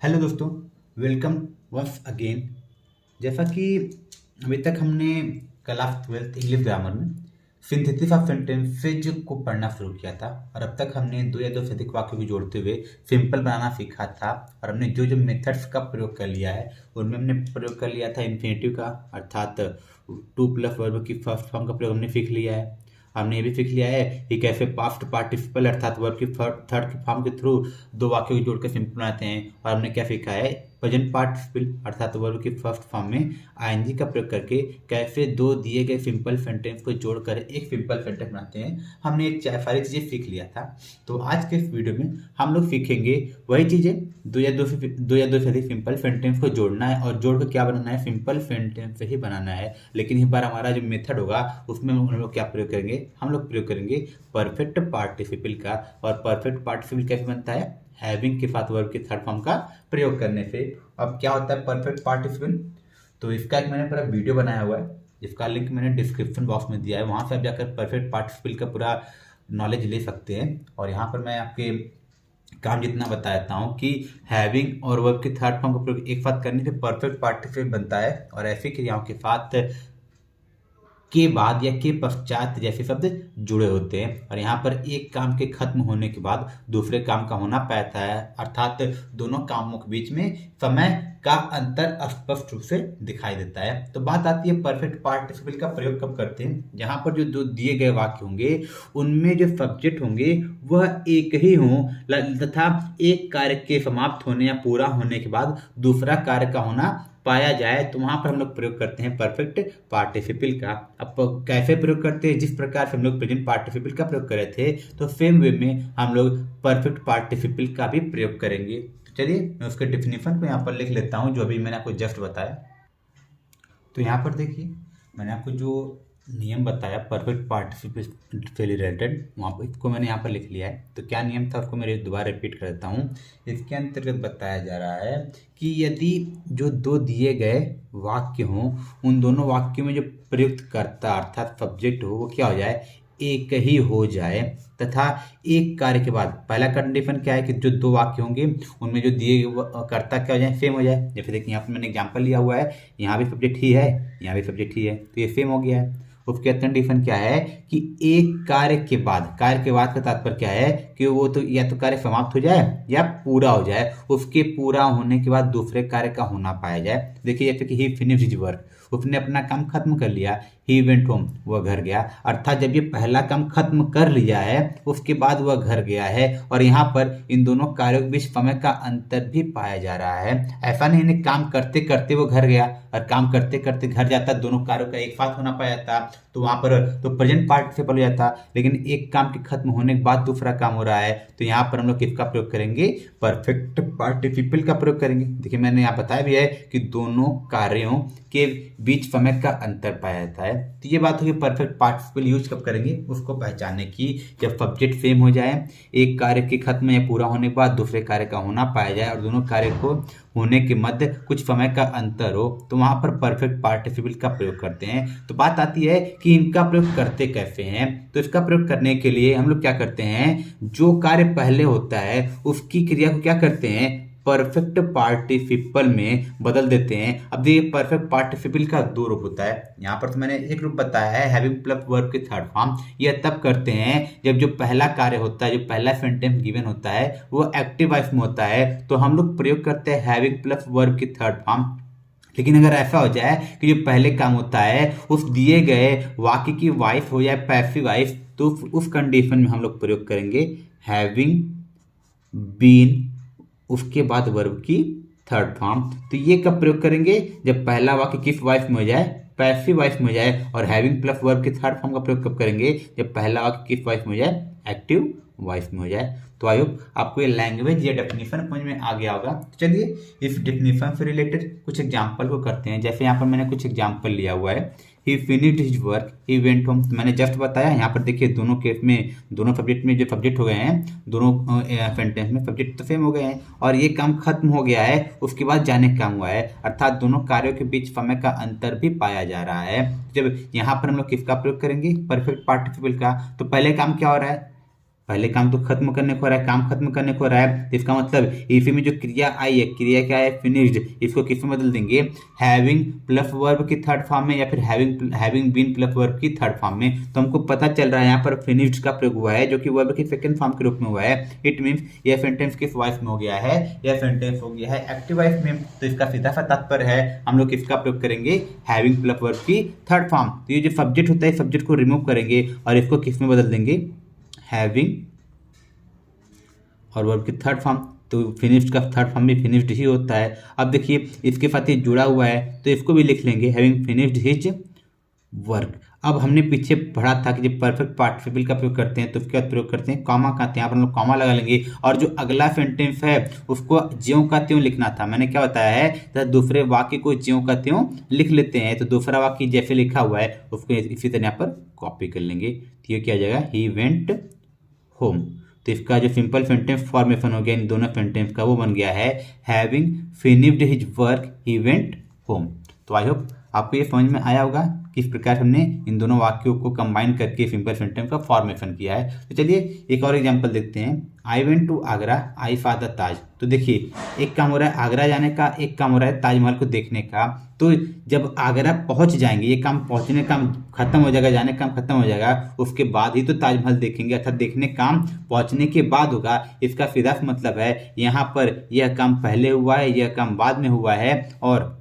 Hello दोस्तों, welcome once again. जैसा कि अभी तक हमने क्लास 12 इंग्लिश ग्रामर में सिंथेसिस ऑफ सेंटेंसेज को पढ़ना शुरू किया था और अब तक हमने दो या दो से अधिक वाक्यों को जोड़ते हुए सिंपल बनाना सीखा था। और हमने जो जो मेथड्स का प्रयोग कर लिया है उनमें हमने प्रयोग कर लिया था इन्फिनेटिव का, अर्थात टू प्लस वर्ब की फर्स्ट फॉर्म का प्रयोग हमने सीख लिया है। हमने ये भी सीख लिया है कि कैसे पास्ट पार्टिसिपल अर्थात वर्ब की थर्ड की फॉर्म के थ्रू दो वाक्यों को जोड़कर सिंपल बनाते हैं। और हमने क्या सीखा है, प्रेजेंट पार्टिसिपल अर्थात वर्ब की फर्स्ट फॉर्म में आईएनजी का प्रयोग करके कैसे दो दिए गए सिंपल सेंटेंस को जोड़कर एक सिंपल सेंटेंस बनाते हैं। हमने एक सारी चीज़ें सीख लिया था। तो आज के इस वीडियो में हम लोग सीखेंगे वही चीज़ें, दो या दो से अधिक सिंपल सेंटेंस को जोड़ना है और जोड़कर क्या बनाना है, सिंपल सेंटेंस से ही बनाना है। लेकिन इस बार हमारा जो मेथड होगा उसमें हम लोग क्या प्रयोग करेंगे, हम लोग प्रयोग करेंगे परफेक्ट पार्टिसिपल का। और परफेक्ट पार्टिसिपल कैसे बनता है, हैविंग के साथ वर्ब के थर्ड फॉर्म का प्रयोग करने से। अब क्या होता है परफेक्ट पार्टिसिपल, तो इसका एक मैंने पूरा वीडियो बनाया हुआ है, इसका लिंक मैंने डिस्क्रिप्शन बॉक्स में दिया है, वहां से आप जाकर परफेक्ट पार्टिसिपल का पूरा नॉलेज ले सकते हैं। और यहाँ पर मैं आपके काम जितना बता देता हूँ कि हैविंग और वर्ब के थर्ड फॉर्म का प्रयोग एक साथ करने से परफेक्ट पार्टिसिपल बनता है। और ऐसी क्रियाओं के साथ के बाद या के पश्चात जैसे शब्द जुड़े होते हैं। और यहाँ पर एक काम के खत्म होने के बाद दूसरे काम का होना पाता है, अर्थात दोनों कामों के बीच में समय का अंतर स्पष्ट रूप से दिखाई देता है। तो बात आती है परफेक्ट पार्टिसिपल का प्रयोग कब करते हैं, जहाँ पर जो दो दिए गए वाक्य होंगे उनमें जो सब्जेक्ट होंगे वह एक ही हों तथा एक कार्य के समाप्त होने या पूरा होने के बाद दूसरा कार्य का होना पाया जाए, तो वहां पर हम लोग प्रयोग करते हैं परफेक्ट पार्टिसिपल का। अब कैसे प्रयोग करते हैं, जिस प्रकार से हम लोग प्रेजेंट पार्टिसिपल का प्रयोग करे थे तो सेम वे में हम लोग परफेक्ट पार्टिसिपल का भी प्रयोग करेंगे। तो चलिए मैं उसके डेफिनेशन को यहाँ पर लिख लेता हूँ जो अभी मैंने आपको जस्ट बताया। तो यहाँ पर देखिए मैंने आपको जो नियम बताया परफेक्ट पार्टिसिपल से रिलेटेड, वहाँ पर इसको मैंने यहाँ पर लिख लिया है। तो क्या नियम था उसको मैं दोबारा रिपीट कर देता हूँ। इसके अंतर्गत बताया जा रहा है कि यदि जो दो दिए गए वाक्य हों उन दोनों वाक्यों में जो प्रयुक्त कर्ता अर्थात सब्जेक्ट हो वो क्या हो जाए, एक ही हो जाए, तथा एक कार्य के बाद पहला कंडीशन क्या है कि जो दो वाक्य होंगे उनमें जो दिए कर्ता क्या हो जाए, सेम हो जाए। जैसे देखिए यहाँ पर मैंने एग्जांपल लिया हुआ है, यहाँ भी सब्जेक्ट ही है यहाँ भी सब्जेक्ट ही है, तो ये सेम हो गया है। उसके कंडीशन क्या है कि एक कार्य के बाद, कार्य के बाद का तात्पर्य क्या है कि वो तो या तो कार्य समाप्त हो जाए या पूरा हो जाए, उसके पूरा होने के बाद दूसरे कार्य का होना पाया जाए। देखिए जैसे कि ही फिनिश हिज वर्क, उसने अपना काम खत्म कर लिया, ही वेंट होम, वह घर गया। अर्थात जब ये पहला काम खत्म कर लिया है उसके बाद वह घर गया है। और यहाँ पर इन दोनों कार्यों के बीच समय का अंतर भी पाया जा रहा है। ऐसा नहीं है काम करते करते वो घर गया और काम करते करते घर जाता, दोनों कार्यों का एक साथ होना पाया जाता तो वहां पर तो प्रेजेंट पार्टिसिपल हो जाता। लेकिन एक काम के खत्म होने के बाद दूसरा काम हो रहा है, तो यहाँ पर हम लोग किसका प्रयोग करेंगे, परफेक्ट पार्टिसिपल का प्रयोग करेंगे। देखिए मैंने यहाँ बताया भी है कि दोनों कार्यों के बीच समय का अंतर पाया जाता है। तो ये बात होगी परफेक्ट पार्टिसिपल यूज कब करेंगे, उसको पहचानने की, जब सब्जेक्ट सेम हो जाए, एक कार्य के खत्म या पूरा होने के बाद दूसरे कार्य का होना पाया जाए और दोनों कार्य को होने के मध्य कुछ समय का अंतर हो, तो वहां पर परफेक्ट पार्टिसिपल का प्रयोग करते हैं। तो बात आती है कि इनका प्रयोग करते कैसे हैं, तो इसका प्रयोग करने के लिए हम लोग क्या करते हैं, जो कार्य पहले होता है उसकी क्रिया को क्या करते हैं, परफेक्ट पार्टिसिपल में बदल देते हैं। अब देखिए परफेक्ट पार्टिसिपल का दो रूप होता है, यहाँ पर तो मैंने एक रूप बताया है हैविंग प्लस वर्ब के थर्ड फॉर्म। यह तब करते हैं जब जो पहला कार्य होता है, जो पहला सेंटेंस गिवन होता है वो एक्टिव वॉइस में होता है, तो हम लोग प्रयोग करते हैं हैविंग प्लस वर्ब की थर्ड फॉर्म। लेकिन अगर ऐसा हो जाए कि जो पहले काम होता है उस दिए गए वाक्य की वाइफ हो जाए पैसिव वाइफ, तो उस कंडीशन में हम लोग प्रयोग करेंगे हैविंग बीन उसके बाद वर्ब की थर्ड फॉर्म। तो ये कब प्रयोग करेंगे, जब पहला वाक्य किस वॉइस में हो जाए, पैसिव वॉइस में हो जाए। और हैविंग प्लस वर्ब के थर्ड फॉर्म का प्रयोग कब करेंगे, जब पहला वाक्य किस वॉइस में हो जाए, एक्टिव वॉइस में हो जाए। तो आई होप आपको ये लैंग्वेज या डेफिनेशन समझ में आ गया होगा। तो चलिए इस डेफिनेशन से रिलेटेड कुछ एग्जांपल को करते हैं। जैसे यहाँ पर मैंने कुछ एग्जांपल लिया हुआ है, ही finished his work, he went home, मैंने जस्ट बताया। यहाँ पर देखिए दोनों केस में, दोनों सब्जेक्ट में जो सब्जेक्ट हो गए हैं, दोनों सेंटेंस में सब्जेक्ट तो सेम हो गए हैं और ये काम खत्म हो गया है, उसके बाद जाने का काम हुआ है, अर्थात दोनों कार्यों के बीच समय का अंतर भी पाया जा रहा है। जब यहाँ पर हम लोग किसका प्रयोग करेंगे, परफेक्ट पार्टिसिपल का, तो पहले काम क्या हो रहा है, पहले काम तो खत्म करने को हो रहा है, काम खत्म करने को हो रहा है, तो इसका मतलब इसी में जो क्रिया आई है, क्रिया क्या है, फिनिश्ड, इसको किस में बदल देंगे, हैविंग प्लस वर्ब की थर्ड फॉर्म में या फिर हैविंग बीन प्लस वर्ब की थर्ड फॉर्म में। तो हमको पता चल रहा है यहाँ पर फिनिश्ड का प्रयोग हुआ है जो कि वर्ब की सेकंड फॉर्म के रूप में हुआ है। इट मीन्स यह सेंटेंस किस वॉइस में हो गया है, यह सेंटेंस हो गया है एक्टिव वॉइस में। तो इसका सीधा सा तात्पर्य है हम लोग किसका प्रयोग करेंगे, हैविंग प्लस वर्ब की थर्ड फॉर्म। तो ये जो सब्जेक्ट होता है सब्जेक्ट को रिमूव करेंगे और इसको किस में बदल देंगे, हैविंग और वर्ब की थर्ड फॉर्म। तो फिनिश्ड का थर्ड फॉर्म भी फिनिश्ड ही होता है। अब देखिए इसके साथ ये जुड़ा हुआ है तो इसको भी लिख लेंगे, हैविंग फिनिश्ड हिज वर्क। अब हमने पीछे पढ़ा था कि जब परफेक्ट पार्टिसिपल का प्रयोग करते हैं तो उसके बाद प्रयोग करते हैं कॉमा का, यहाँ पर हम लोग कॉमा लगा लेंगे और जो अगला सेंटेंस है उसको ज्यों का त्यों लिखना था। मैंने क्या बताया है, तो दूसरे वाक्य को ज्यों का त्यों लिख लेते हैं। तो दूसरा वाक्य जैसे लिखा हुआ है उसको इसी तरह यहाँ पर कॉपी कर लेंगे। तो ये क्या आ जाएगा, ही वेंट होम। तो इसका जो सिंपल सेंटेंस फॉर्मेशन हो गया इन दोनों सेंटेंस का वो बन गया है, having finished his work he went home. तो आई होप आपको ये समझ में आया होगा किस प्रकार हमने इन दोनों वाक्यों को कंबाइन करके सिंपल सेंटेंस का फॉर्मेशन किया है। तो चलिए एक और एग्जांपल देखते हैं। I went to Agra, I saw the Taj. तो देखिए एक काम हो रहा है आगरा जाने का, एक काम हो रहा है ताजमहल को देखने का। तो जब आगरा पहुंच जाएंगे, ये काम पहुंचने का काम खत्म हो जाएगा, जाने का काम खत्म हो जाएगा, उसके बाद ही तो ताजमहल देखेंगे, अर्थात देखने काम पहुंचने के बाद होगा। इसका सीधा मतलब है यहाँ पर यह काम पहले हुआ है, यह काम बाद में हुआ है। और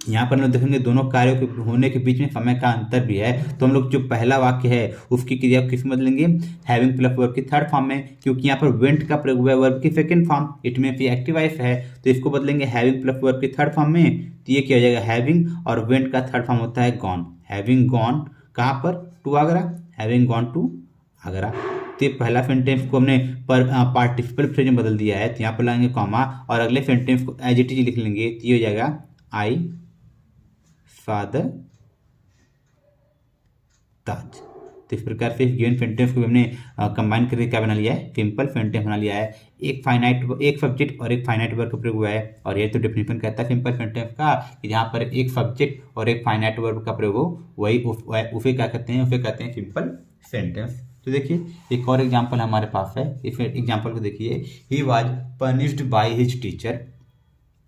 यहाँ पर हम लोग देखेंगे दोनों कार्यों के होने के बीच में समय का अंतर भी है। तो हम लोग जो पहला वाक्य है उसकी क्रिया किस में बदलेंगे, हैविंग प्लस वर्ब की थर्ड फॉर्म में, क्योंकि यहाँ पर वेंट का प्रयोग हुआ है वर्ब की सेकंड फॉर्म, इट में भी एक्टिव वॉइस है। तो इसको बदलेंगे हैविंग प्लस वर्ब की थर्ड फॉर्म में। तो ये क्या हो जाएगा, हैविंग और वेंट का थर्ड फॉर्म होता है गॉन। हैविंग गॉन कहाँ पर, to Agra, having gone to Agra. तो पहला सेंटेंस को हमने पार्टिसिपल फ्रेज में बदल दिया है। तो यहाँ पर लाएंगे कॉमा और अगले सेंटेंस को एज इट इज लिख लेंगे। तो ये हो जाएगा आई फादर ताज। तो इस प्रकार से गिवन सेंटेंस को हमने कंबाइन करके क्या बना लिया है, सिंपल सेंटेंस बना लिया है। एक सब्जेक्ट और एक फाइनाइट वर्ब का प्रयोग हुआ है। और ये तो डेफिनेशन कहता है सिंपल सेंटेंस का कि जहाँ पर एक सब्जेक्ट और एक फाइनाइट वर्ब का प्रयोग हो वही उसे क्या कहते हैं, उसे कहते हैं सिंपल सेंटेंस। तो देखिए एक और एग्जाम्पल हमारे पास है। इस एग्जाम्पल को देखिए, he was punished by his teacher,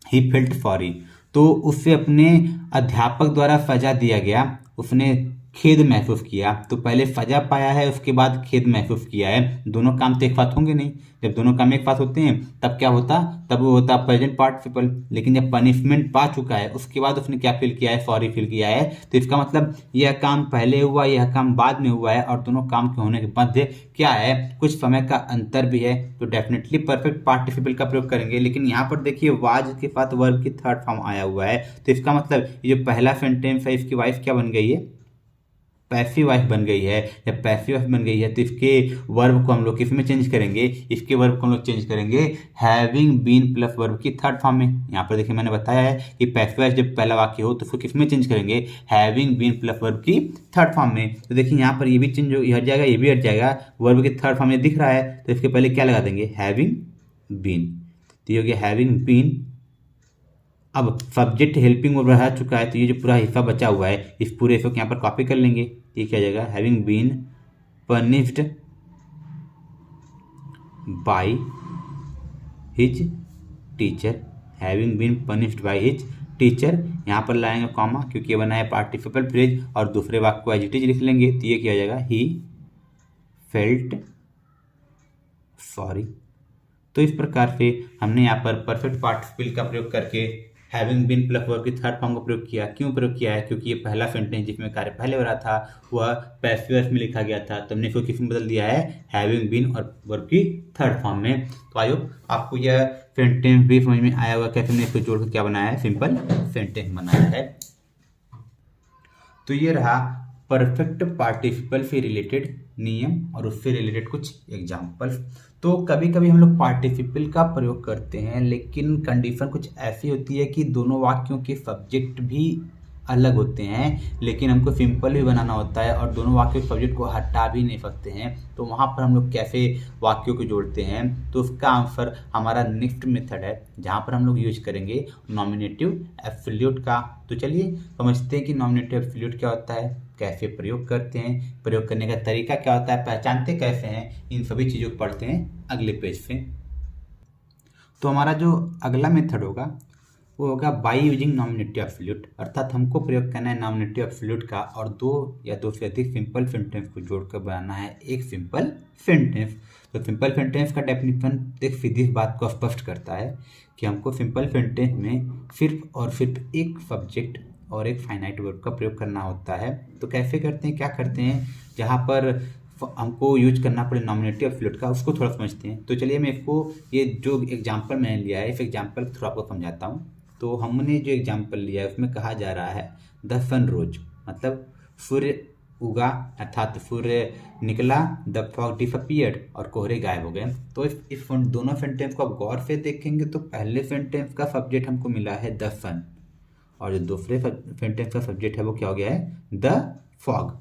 he felt sorry. तो उससे अपने अध्यापक द्वारा सजा दिया गया, उसने खेद महसूस किया। तो पहले सजा पाया है उसके बाद खेद महसूस किया है। दोनों काम तो एक साथ होंगे नहीं, जब दोनों काम एक साथ होते हैं तब क्या होता, तब वो होता प्रेजेंट पार्टिसिपल। लेकिन जब पनिशमेंट पा चुका है उसके बाद उसने क्या फील किया है, सॉरी फील किया है। तो इसका मतलब यह काम पहले हुआ, यह काम बाद में हुआ है और दोनों काम के होने के मध्य क्या है, कुछ समय का अंतर भी है। तो डेफिनेटली परफेक्ट पार्टिसिपल का प्रयोग करेंगे। लेकिन यहाँ पर देखिए वाज के साथ वर्ब की थर्ड फॉर्म आया हुआ है। तो इसका मतलब ये जो पहला सेंटेंस है इसकी वाइफ क्या बन गई है, पैसिव वाइफ बन गई है। जब पैसिव वाइफ बन गई है तो इसके वर्ब को हम लोग किस में चेंज करेंगे, इसके वर्ब को हम लोग चेंज करेंगे हैविंग बीन प्लस वर्ब की थर्ड फॉर्म में। यहाँ पर देखिए मैंने बताया है कि पैसिव वाइफ जब पहला वाक्य हो तो उसको किस में चेंज करेंगे, हैविंग बीन प्लस वर्ब की थर्ड फॉर्म में। तो देखिए यहाँ पर ये भी चेंज हट जाएगा, ये भी हट जाएगा, वर्ब की थर्ड फॉर्म में दिख रहा है तो इसके पहले क्या लगा देंगे, हैविंग बीन। तो ये हो गया हैविंग बीन। अब सब्जेक्ट हेल्पिंग वर्ब रह चुका है तो ये जो पूरा हिस्सा बचा हुआ है इस पूरे हिस्से को यहाँ पर कॉपी कर लेंगे। ये क्या जाएगा, having been punished by his teacher, having been punished by his teacher. यहाँ पर लाएंगे कॉमा क्योंकि ये बना है पार्टिसिपल फ्रेज और दूसरे वाक्य को एज इट इज लिख लेंगे। तो ये क्या हो जाएगा, ही फेल्ट सॉरी। तो इस प्रकार से हमने यहाँ पर परफेक्ट पार्टिसिपल का प्रयोग करके हैविंग बीन प्लस वर्ब की थर्ड फॉर्म का प्रयोग किया। क्यों प्रयोग किया है, क्योंकि ये पहला सेंटेंस जिसमें कार्य पहले हो रहा था वह पैसिव वॉइस में लिखा गया था, तो हमने इसको किस में बदल दिया है, हैविंग बीन और वर्ब की थर्ड फॉर्म में। तो आई होप आपको यह सेंटेंस भी समझ में आया होगा कैसे हमने इसको जोड़कर क्या बनाया है, सिंपल सेंटेंस बनाया है। तो ये रहा परफेक्ट पार्टिसिपल से रिलेटेड नियम और उससे रिलेटेड कुछ एग्जाम्पल। तो कभी कभी हम लोग पार्टिसिपल का प्रयोग करते हैं लेकिन कंडीशन कुछ ऐसी होती है कि दोनों वाक्यों के सब्जेक्ट भी अलग होते हैं, लेकिन हमको सिंपल भी बनाना होता है और दोनों वाक्यों के सब्जेक्ट को हटा भी नहीं सकते हैं। तो वहाँ पर हम लोग कैसे वाक्यों को जोड़ते हैं, तो उसका आंसर हमारा नेक्स्ट मेथड है, जहाँ पर हम लोग यूज करेंगे नॉमिनेटिव एब्सोल्यूट का। तो चलिए समझते हैं कि नॉमिनेटिव एब्सोल्यूट क्या होता है, कैसे प्रयोग करते हैं, प्रयोग करने का तरीका क्या होता है, पहचानते कैसे हैं, इन सभी चीज़ों को पढ़ते हैं अगले पेज पे। तो हमारा जो अगला मेथड होगा वो होगा बाय यूजिंग नॉमिनेटिव एब्सोल्यूट, अर्थात हमको प्रयोग करना है नॉमिनेटिव एब्सोल्यूट का और दो या दो से अधिक सिंपल सेंटेंस को जोड़कर बनाना है एक सिंपल सेंटेंस। तो सिंपल सेंटेंस का डेफिनेशन एक सीधी बात को स्पष्ट करता है कि हमको सिंपल सेंटेंस में सिर्फ और सिर्फ एक सब्जेक्ट और एक फाइनाइट वर्ब का प्रयोग करना होता है। तो कैसे करते हैं, क्या करते हैं, जहाँ पर हमको यूज करना पड़े नॉमिनेटिव एब्सोल्यूट का, उसको थोड़ा समझते हैं। तो चलिए मैं इसको, ये जो एग्जाम्पल मैंने लिया है इस एग्जाम्पल को थोड़ा आपको समझाता हूँ। तो हमने जो एग्जाम्पल लिया है उसमें कहा जा रहा है द सन रोज, मतलब सूर्य उगा अर्थात सूर्य निकला, द फॉग डिसअपीयर्ड और कोहरे गायब हो गए। तो इस दोनों सेंटेंस को आप गौर से देखेंगे तो पहले सेंटेंस का सब्जेक्ट हमको मिला है द सन और जो दूसरे सेंटेंस का सब्जेक्ट है वो क्या हो गया है, द फॉग।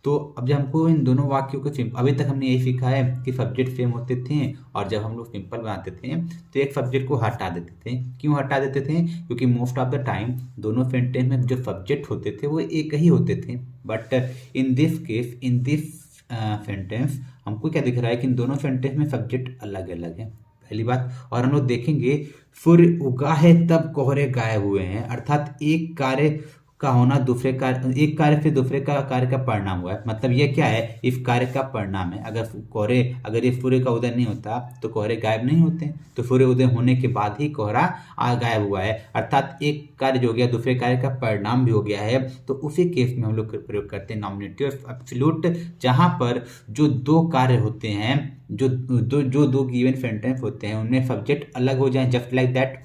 तो अब जब हमको इन दोनों वाक्यों को अभी तक हमने यही सीखा है कि सब्जेक्ट सेम होते थे और जब हम लोग सिंपल बनाते थे तो एक सब्जेक्ट को हटा देते थे। क्यों हटा देते थे, क्योंकि मोस्ट ऑफ द टाइम दोनों सेंटेंस में जो सब्जेक्ट होते थे वो एक ही होते थे। But in this case, in this sentence हमको क्या दिख रहा है कि इन दोनों सेंटेंस में सब्जेक्ट अलग अलग है, पहली बात। और हम लोग देखेंगे सूर्य उगा है तब कोहरे गायब हुए हैं, अर्थात एक कार्य का होना दूसरे कार्य, एक कार्य से दूसरे का कार्य का परिणाम हुआ है। मतलब ये क्या है, इस कार्य का परिणाम है। अगर ये सूर्य का उदय नहीं होता तो कोहरे गायब नहीं होते, तो सूर्य उदय होने के बाद ही कोहरा गायब हुआ है, अर्थात एक कार्य जो हो गया दूसरे कार्य का परिणाम भी हो गया है। तो उसी केस में हम लोग प्रयोग करते हैं नॉमिनेटिव एब्सोल्यूट, जहां पर जो दो कार्य होते हैं, जो दो गिवन सेंटेंस होते हैं उनमें सब्जेक्ट अलग हो जाए जस्ट लाइक दैट,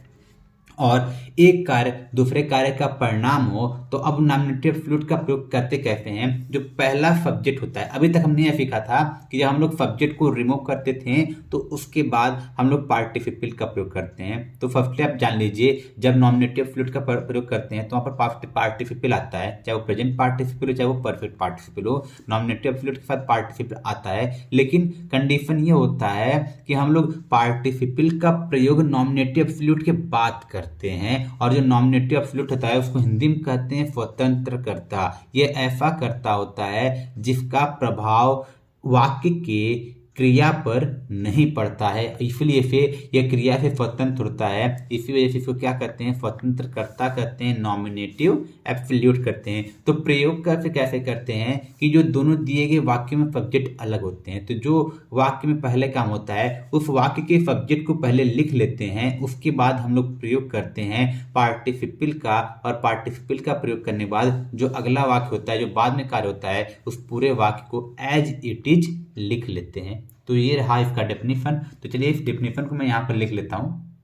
और एक कार्य दूसरे कार्य का परिणाम हो। तो अब नॉमिनेटिव एब्सोल्यूट का प्रयोग करते कैसे हैं, जो पहला सब्जेक्ट होता है, अभी तक हमने यह सीखा था कि जब हम लोग सब्जेक्ट को रिमूव करते थे तो उसके बाद हम लोग पार्टिसिपल का प्रयोग करते हैं। तो फर्स्टली आप जान लीजिए, जब नॉमिनेटिव एब्सोल्यूट का प्रयोग करते हैं तो वहाँ पर पार्टिसिपल आता है, चाहे वो प्रेजेंट पार्टिसिपल हो चाहे वो परफेक्ट पार्टिसिपल हो, नॉमिनेटिव एब्सोल्यूट के साथ पार्टिसिपल आता है। लेकिन कंडीशन ये होता है कि हम लोग पार्टिसिपल का प्रयोग नॉमिनेटिव एब्सोल्यूट के बाद करते हैं, और जो नॉमिनेटिव एब्सोल्यूट होता है उसको हिंदी में कहते हैं स्वतंत्रकर्ता। ये ऐसा कर्ता होता है जिसका प्रभाव वाक्य के क्रिया पर नहीं पड़ता है, इसलिए से यह क्रिया से स्वतंत्र होता है। इसी वजह से इसको क्या कहते हैं, स्वतंत्रकर्ता कहते हैं, नॉमिनेटिव एब्सोल्यूट करते हैं। तो प्रयोग कैसे करते हैं कि जो दोनों दिए गए वाक्य में सब्जेक्ट अलग होते हैं, तो जो वाक्य में पहले काम होता है उस वाक्य के सब्जेक्ट को पहले लिख लेते हैं, उसके बाद हम लोग प्रयोग करते हैं पार्टिसिपल का, और पार्टिसिपल का प्रयोग करने के बाद जो अगला वाक्य होता है, जो बाद में कार्य होता है, उस पूरे वाक्य को एज इट इज लिख लेते हैं। तो ये रहा इसका डेफिनेशन। तो चलिए इस डेफिनेशन को मैं यहाँ पर लिख लेता हूँ।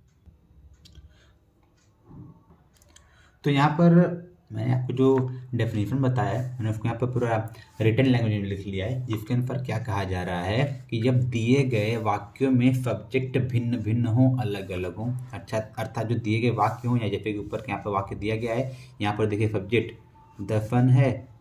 तो यहाँ पर मैंने आपको जो डेफिनेशन बताया है मैंने उसको यहाँ पर पूरा रिटन लैंग्वेज में लिख लिया है, जिसके अनुसार क्या कहा जा रहा है कि जब दिए गए वाक्यों में सब्जेक्ट भिन्न भिन्न हो, अलग अलग हो, अर्थात जो दिए गए वाक्य हो, या जैसे कि ऊपर यहाँ पर वाक्य दिया गया है, यहाँ पर देखिए सब्जेक्ट द सन है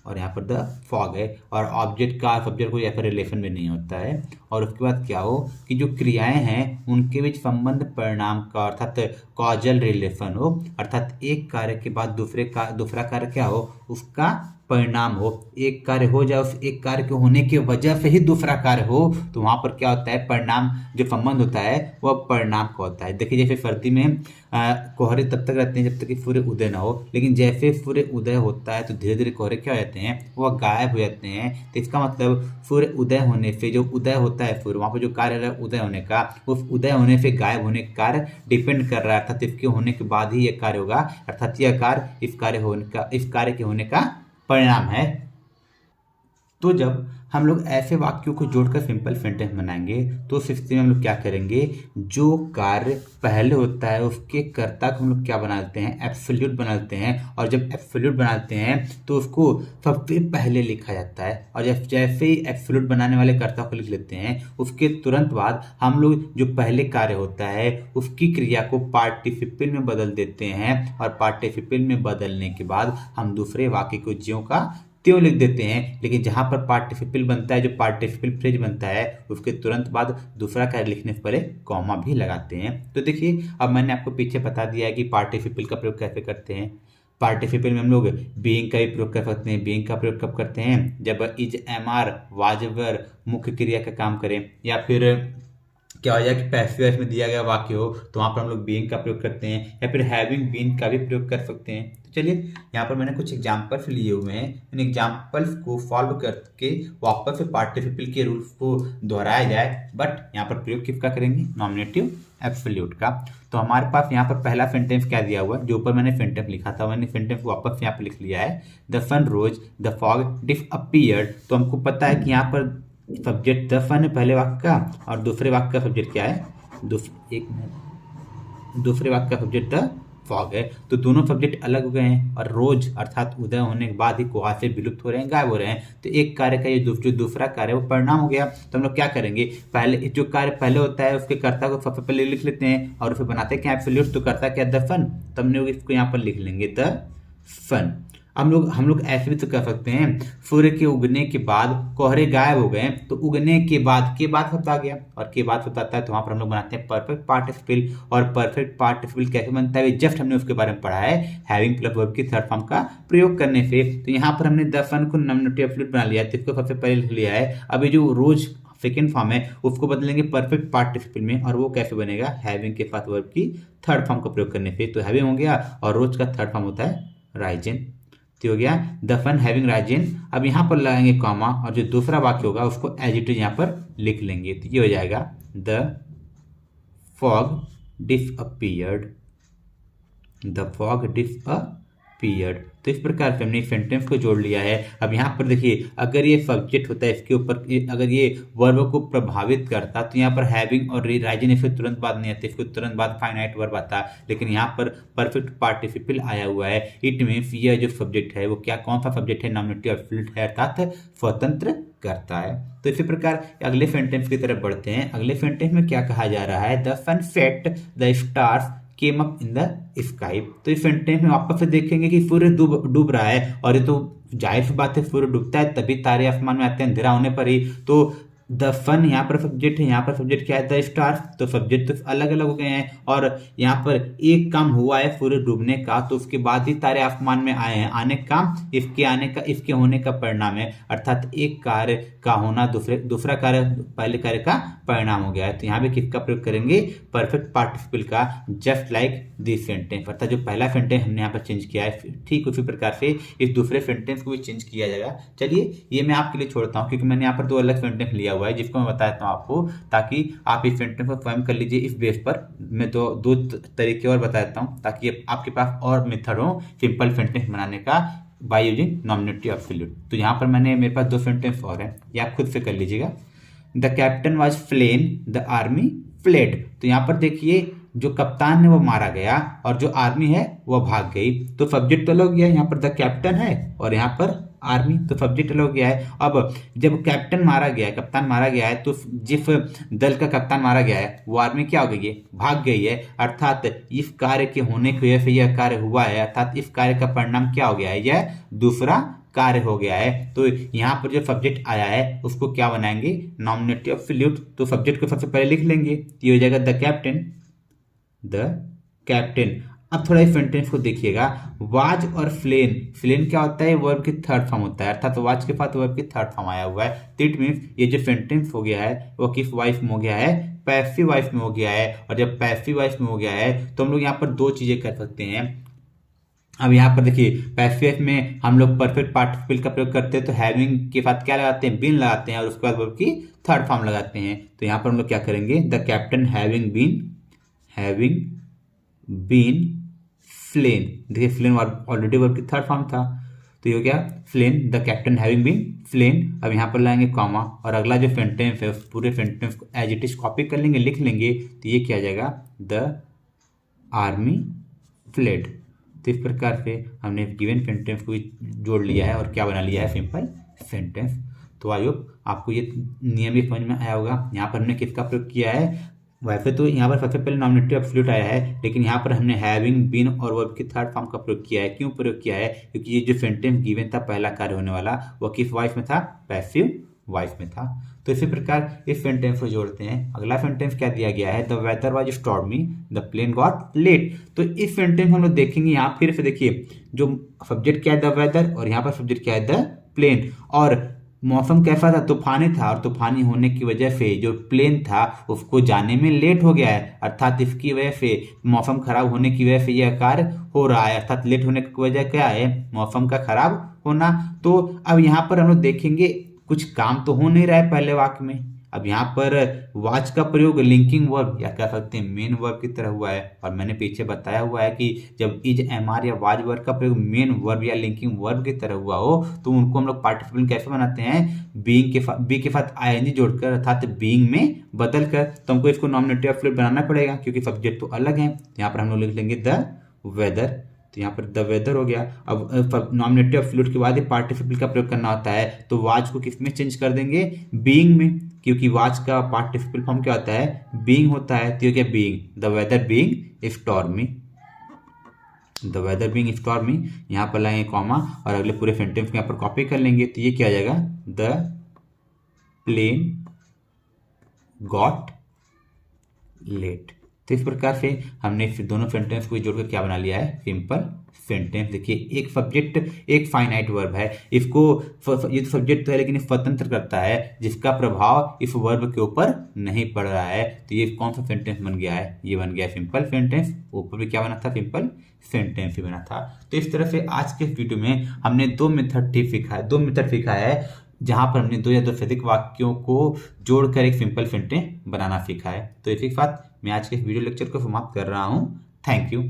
और यहाँ पर द फॉग है, और ऑब्जेक्ट का सब्जेक्ट कोई ऐसा रिलेशन में नहीं होता है। और उसके बाद क्या हो कि जो क्रियाएं हैं उनके बीच संबंध परिणाम का, अर्थात कॉजल रिलेशन हो, अर्थात एक कार्य के बाद दूसरा कार्य क्या हो, उसका परिणाम हो। एक कार्य हो जाए, उस एक कार्य के होने की वजह से ही दूसरा कार्य हो, तो वहाँ पर क्या होता है, परिणाम जो संबंध होता है वह परिणाम का होता है। देखिए जैसे सर्दी में कोहरे तब तक रहते हैं जब तक कि सूर्य उदय ना हो, लेकिन जैसे सूर्य उदय होता है तो धीरे धीरे कोहरे क्या हो जाते हैं, वह गायब हो जाते हैं। तो इसका मतलब सूर्य उदय होने से, जो उदय होता है सूर्य, वहाँ पर जो कार्य है उदय होने का, उस उदय होने से गायब होने का कार्य डिपेंड कर रहा है, अर्थात इसके होने के बाद ही यह कार्य होगा, अर्थात यह कार्य इस कार्य के होने का परिणाम है। तो जब हम लोग ऐसे वाक्यों को जोड़कर सिंपल सेंटेंस बनाएंगे। तो उस स्थिति में हम लोग क्या करेंगे, जो कार्य पहले होता है उसके कर्ता को हम लोग क्या बनाते हैं, एब्सोल्यूट बनाते हैं। और जब एब्सोल्यूट बनाते हैं तो उसको सबसे पहले लिखा जाता है। और जब जैसे ही एब्सोल्यूट बनाने वाले कर्ता को लिख लेते हैं उसके तुरंत बाद हम लोग जो पहले कार्य होता है उसकी क्रिया को पार्टिसिपल में बदल देते हैं। और पार्टिसिपल में बदलने के बाद हम दूसरे वाक्य को ज्यों का त्यों लिख देते हैं। लेकिन जहां पर पार्टिसिपल बनता है, जो पार्टिसिपल फ्रेज बनता है, उसके तुरंत बाद दूसरा कार्य लिखने से पहले कॉमा भी लगाते हैं। तो देखिए अब मैंने आपको पीछे बता दिया है कि पार्टिसिपल का प्रयोग कैसे करते हैं। पार्टिसिपल में हम लोग बीइंग का भी प्रयोग कर सकते हैं। बीइंग का प्रयोग कब करते हैं, जब इज एम आर वाजवर मुख्य क्रिया का काम करें, या फिर क्या हो जाए कि पैसिव वॉइस में दिया गया वाक्य हो तो वहाँ पर हम लोग बीइंग का प्रयोग करते हैं, या फिर हैविंग बीन का भी प्रयोग कर सकते हैं। तो चलिए यहाँ पर मैंने कुछ एग्जाम्पल्स लिए हुए हैं, इन एग्जाम्पल्स को सॉल्व करके वापस से पार्टिसिपल के रूल्स को दोहराया जाए। बट यहाँ पर प्रयोग किसका करेंगे, नॉमिनेटिव एब्सोल्यूट का। तो हमारे पास यहाँ पर पहला सेंटेंस क्या दिया हुआ है, जो ऊपर मैंने सेंटेंस लिखा था मैंने सेंटेंस को वापस यहाँ पर लिख लिया है, the sun rose the fog disappeared. तो हमको पता है कि यहाँ पर सब्जेक्ट द सन है पहले वाक्य का, और दूसरे वाक्य का सब्जेक्ट क्या है, दूसरे वाक्य का सब्जेक्ट द फॉग है। तो दोनों सब्जेक्ट अलग हो गए हैं, और रोज अर्थात उदय होने के बाद ही कुहा से विलुप्त हो रहे हैं, गायब हो रहे हैं। तो एक कार्य का ये जो दूसरा कार्य है वो परिणाम हो गया। तो हम लोग क्या करेंगे, पहले जो कार्य पहले होता है उसके कर्ता को सबसे पहले लिख लेते हैं, और उसे बनाते हैं क्या, एब्सोल्यूट। तो कर्ता क्या, द सन। तब हम लोग इसको यहाँ पर लिख लेंगे द सन। हम लोग ऐसे भी तो कर सकते हैं, सूर्य के उगने के बाद कोहरे गायब हो गए, तो उगने के बाद शब्द आ गया, और के बाद शब्द आता है तो वहां पर हम लोग बनाते हैं परफेक्ट पार्टिसिपल। और परफेक्ट पार्टिसिपल कैसे बनता है, जस्ट हमने उसके बारे में पढ़ा है, हैविंग प्लस वर्ब की थर्ड फॉर्म का प्रयोग करने से। तो यहाँ पर हमने द सन को नॉमिनेटिव एब्सोल्यूट बना लिया है, तो इसको सबसे पहले लिख लिया है। अभी जो रोज सेकेंड फॉर्म है उसको बदलेंगे परफेक्ट पार्टिसिपल में, और वो कैसे बनेगा, हैविंग के साथ वर्ब की थर्ड फॉर्म का प्रयोग करने से। तो हैविंग हो गया, और रोज का थर्ड फॉर्म होता है राइजन। तो हो गया द सन हैविंग राइजन। अब यहाँ पर लगाएंगे कॉमा, और जो दूसरा वाक्य होगा उसको एज इट इज यहाँ पर लिख लेंगे। तो ये हो जाएगा the fog disappeared, the fog disappeared. तो इस प्रकार से हमने सेंटेंस को जोड़ लिया है। अब यहाँ पर देखिए, अगर ये सब्जेक्ट होता है इसके ऊपर, अगर ये वर्ब को प्रभावित करता तो यहाँ पर हैविंग और राइजिंग इसके तुरंत बाद नहीं आते, इसको तुरंत बाद फाइनाइट वर्ब आता। लेकिन यहाँ पर परफेक्ट पार्टिसिपल आया हुआ है, इट मीन्स ये जो सब्जेक्ट है वो क्या, कौन सा सब्जेक्ट है, नॉमिनेटिव एब्सोल्यूट है, अर्थात स्वतंत्र करता है। तो इसी प्रकार अगले सेंटेंस की तरफ बढ़ते हैं। अगले सेंटेंस में क्या कहा जा रहा है, the sun set the stars came up in the sky. तो इस सेंटेंस में वापस से देखेंगे कि सूर्य डूब रहा है, और ये तो जाहिर सी बात है, सूर्य डूबता है तभी तारे आसमान में आते हैं, अंधेरा होने पर ही। तो द सन यहाँ पर सब्जेक्ट है, यहाँ पर सब्जेक्ट क्या है, द स्टार्स। तो सब्जेक्ट तो अलग अलग हो गए हैं, और यहाँ पर एक काम हुआ है सूर्य डूबने का, तो उसके बाद ही तारे आसमान में आए हैं। आने का, इसके होने का परिणाम है, अर्थात एक कार्य का होना दूसरा कार्य पहले कार्य का परिणाम हो गया है। तो यहाँ पे किसका प्रयोग करेंगे, परफेक्ट पार्टिसिपल का, जस्ट लाइक दिस सेंटेंस। अर्थात जो पहला सेंटेंस हमने यहाँ पर चेंज किया है, ठीक उसी प्रकार से इस दूसरे सेंटेंस को भी चेंज किया जाएगा। चलिए ये मैं आपके लिए छोड़ता हूँ, क्योंकि मैंने यहाँ पर दो अलग सेंटेंस लिया हुआ है जिसको मैं बता देता हूँ आपको, ताकि आप इस सेंटेंस को स्वयं कर लीजिए। इस बेस पर मैं दो तरीके और बता देता हूँ, ताकि आपके पास और मेथड हो सिंपल सेंटेंस बनाने का बाय यूजिंग नॉमिनेटिव एब्सोल्यूट। तो यहाँ पर मेरे पास दो सेंटेंस और हैं, ये आप खुद से कर लीजिएगा। The captain was फ्लेन, the army fled. तो यहाँ पर देखिए, जो कप्तान है वो मारा गया, और जो आर्मी है वो भाग गई। तो सब्जेक्ट अलग गया, यहाँ पर द कैप्टन है, और यहाँ पर आर्मी, तो सब्जेक्ट अलग गया है। अब जब कैप्टन मारा गया है, कप्तान मारा गया है, तो जिस दल का कप्तान मारा गया है वो आर्मी क्या हो गई है, भाग गई है। अर्थात इस कार्य के होने की वजह से यह कार्य हुआ है, अर्थात इस कार्य का परिणाम क्या हो गया है, यह दूसरा कार्य हो गया है। तो यहाँ पर जो सब्जेक्ट आया है उसको क्या बनाएंगे, नॉमिनेटिव एब्सोल्यूट। तो सब्जेक्ट को सबसे पहले लिख लेंगे, ये हो जाएगा द कैप्टन। अब थोड़ा इस सेंटेंस को देखिएगा, वाज और फ्लेन क्या होता है, वर्ब की थर्ड फॉर्म होता है, अर्थात वाज के साथ वर्ब की थर्ड फॉर्म आया हुआ है। इट मीन्स ये जो सेंटेंस हो गया है वो किस वॉइस में हो गया है, पैसिव वॉइस में हो गया है। और जब पैसिव वॉइस में हो गया है तो हम लोग यहाँ पर दो चीजें कर सकते हैं। अब यहाँ पर देखिए, पैसिव में हम लोग परफेक्ट पार्टिसिपल का प्रयोग करते हैं, तो हैविंग के साथ क्या लगाते हैं, बीन लगाते हैं, और उसके बाद वर्ब की थर्ड फॉर्म लगाते हैं। तो यहाँ पर हम लोग क्या करेंगे, द कैप्टन हैविंग बीन फ्लेन। देखिए फ्लेन ऑलरेडी वर्ब की थर्ड फॉर्म था, तो ये हो गया फ्लेन, द कैप्टन हैविंग बीन फ्लेन। अब यहाँ पर लाएंगे कॉमा और अगला जो सेंटेंस है उस पूरे सेंटेंस को एज इट इज कॉपी कर लेंगे, लिख लेंगे, तो ये क्या आ जाएगा, द आर्मी फ्लेड। तो इस प्रकार से हमने गिवन सेंटेंस को जोड़ लिया है और क्या बना लिया है, सिंपल सेंटेंस। तो आई होप आपको ये नियम भी समझ में आया होगा। यहाँ पर हमने किसका प्रयोग किया है, वैसे तो यहाँ पर सबसे पहले नॉमिनेटिव एब्सोल्यूट आया है, लेकिन यहाँ पर हमने हैविंग बीन और वर्ब की थर्ड फॉर्म का प्रयोग किया है। क्यों प्रयोग किया है, क्योंकि ये जो सेंटेंस गिवन था पहला कार्य होने वाला, वो किस वॉइस में था, पैसिव वॉइस में था। तो इसी प्रकार इस सेंटेंस को जोड़ते हैं। अगला सेंटेंस क्या दिया गया है, the weather was stormy, the plane got late. तो इस सेंटेंस हम लोग देखेंगे, यहाँ फिर से देखिए जो सब्जेक्ट क्या है द वेदर और यहाँ पर सब्जेक्ट क्या है द प्लेन, और मौसम कैसा था, तूफानी था, और तूफानी होने की वजह से जो प्लेन था उसको जाने में लेट हो गया है, अर्थात इसकी वजह से मौसम खराब होने की वजह से यह कार्य हो रहा है, अर्थात लेट होने की वजह क्या है, मौसम का खराब होना। तो अब यहाँ पर हम लोग देखेंगे कुछ काम तो हो नहीं रहा है पहले वाक्य में। अब यहाँ पर वाच का प्रयोग लिंकिंग वर्ब या कह सकते हैं मेन वर्ब की तरह हुआ है, और मैंने पीछे बताया हुआ है कि जब इज एम आर या वाज वर्ब का प्रयोग मेन वर्ब या लिंकिंग वर्ब की तरह हुआ हो तो उनको हम लोग पार्टिसिपल कैसे बनाते हैं, बीइंग के बी के साथ आईएनजी जोड़कर अर्थात बीइंग में बदल कर। तो हमको इसको नॉमिनेटिव एब्सोल्यूट बनाना पड़ेगा क्योंकि सब्जेक्ट तो अलग है। यहाँ पर हम लोग लिख लेंगे द वेदर, तो यहाँ पर द वेदर हो गया। अब नॉमिनेटिव एब्सोल्यूट के बाद ही पार्टिसिपल का प्रयोग करना होता है, तो वाज को किस में चेंज कर देंगे, बीइंग में, क्योंकि वाज का पार्टिसिपल फॉर्म क्या होता है, बीइंग होता है। तो ये क्या, being, the weather being stormy, the weather being stormy. यहाँ पर लाएंगे कॉमा और अगले पूरे सेंटेंस को यहाँ पर कॉपी कर लेंगे, तो ये क्या आ जाएगा, द प्लेन गॉट लेट। तो इस प्रकार से हमने फिर दोनों सेंटेंस को जोड़कर क्या बना लिया है, सिंपल सेंटेंस। देखिए एक सब्जेक्ट एक फाइनाइट वर्ब है, इसको ये तो सब्जेक्ट तो है लेकिन स्वतंत्र करता है जिसका प्रभाव इस वर्ब के ऊपर नहीं पड़ रहा है। तो ये कौन सा सेंटेंस बन गया है, ये बन गया सिंपल सेंटेंस। ऊपर भी क्या बना था, सिंपल सेंटेंस ही बना था। तो इस तरह से आज के वीडियो में हमने दो मेथड सीखा है जहां पर हमने दो या दो से अधिक वाक्यों को जोड़कर एक सिंपल सेंटेंस बनाना सीखा है। तो इसी के साथ मैं आज के इस वीडियो लेक्चर को समाप्त कर रहा हूं। Thank you.